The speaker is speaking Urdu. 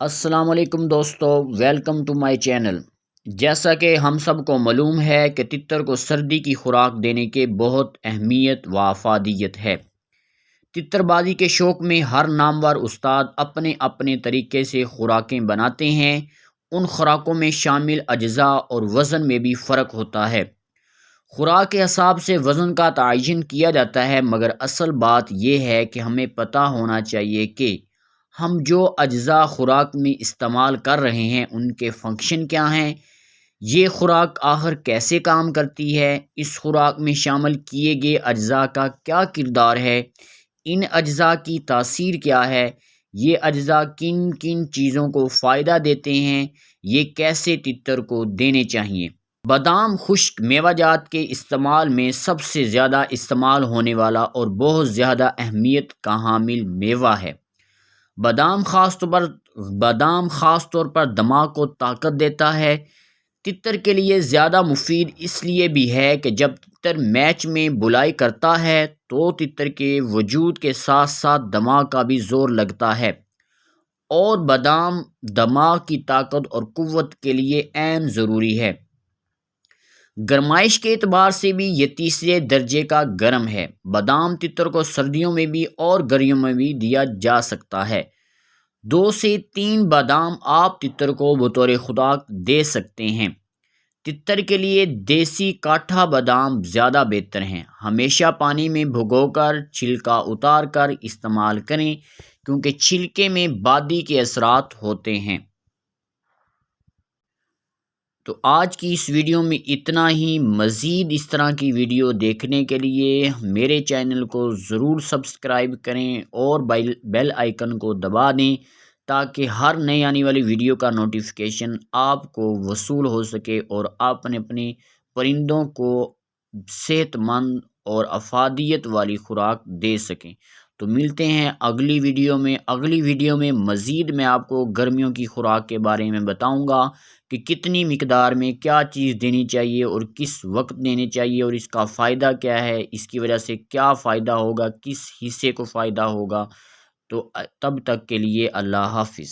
السلام علیکم دوستو، ویلکم ٹو مائی چینل۔ جیسا کہ ہم سب کو معلوم ہے کہ تتر کو سردی کی خوراک دینے کے بہت اہمیت و افادیت ہے۔ تتر بازی کے شوق میں ہر نامور استاد اپنے اپنے طریقے سے خوراکیں بناتے ہیں۔ ان خوراکوں میں شامل اجزاء اور وزن میں بھی فرق ہوتا ہے۔ خوراک کے حساب سے وزن کا تعین کیا جاتا ہے، مگر اصل بات یہ ہے کہ ہمیں پتہ ہونا چاہیے کہ ہم جو اجزاء خوراک میں استعمال کر رہے ہیں ان کے فنکشن کیا ہیں، یہ خوراک آخر کیسے کام کرتی ہے، اس خوراک میں شامل کیے گئے اجزاء کا کیا کردار ہے، ان اجزاء کی تاثیر کیا ہے، یہ اجزاء کن کن چیزوں کو فائدہ دیتے ہیں، یہ کیسے تتر کو دینے چاہیے۔ بادام خشک میوہ جات کے استعمال میں سب سے زیادہ استعمال ہونے والا اور بہت زیادہ اہمیت کا حامل میوہ ہے۔ بادام خاص طور پر دماغ کو طاقت دیتا ہے۔ تتر کے لیے زیادہ مفید اس لیے بھی ہے کہ جب تتر میچ میں بولائی کرتا ہے تو تتر کے وجود کے ساتھ ساتھ دماغ کا بھی زور لگتا ہے، اور بادام دماغ کی طاقت اور قوت کے لیے عین ضروری ہے۔ گرمائش کے اعتبار سے بھی یہ تیسرے درجے کا گرم ہے۔ بادام تتر کو سردیوں میں بھی اور گرمیوں میں بھی دیا جا سکتا ہے۔ 2 سے 3 بادام آپ تتر کو بطور خوراک دے سکتے ہیں۔ تتر کے لیے دیسی کاٹھا بادام زیادہ بہتر ہیں۔ ہمیشہ پانی میں بھگو کر چھلکا اتار کر استعمال کریں، کیونکہ چھلکے میں بادی کے اثرات ہوتے ہیں۔ تو آج کی اس ویڈیو میں اتنا ہی۔ مزید اس طرح کی ویڈیو دیکھنے کے لیے میرے چینل کو ضرور سبسکرائب کریں اور بیل آئیکن کو دبا دیں، تاکہ ہر نئی آنے والی ویڈیو کا نوٹیفیکیشن آپ کو وصول ہو سکے اور آپ اپنے پرندوں کو صحت مند اور افادیت والی خوراک دے سکیں۔ تو ملتے ہیں اگلی ویڈیو میں مزید میں آپ کو گرمیوں کی خوراک کے بارے میں بتاؤں گا کہ کتنی مقدار میں کیا چیز دینی چاہیے اور کس وقت دینی چاہیے، اور اس کا فائدہ کیا ہے، اس کی وجہ سے کیا فائدہ ہوگا، کس حصے کو فائدہ ہوگا۔ تو تب تک کے لیے اللہ حافظ۔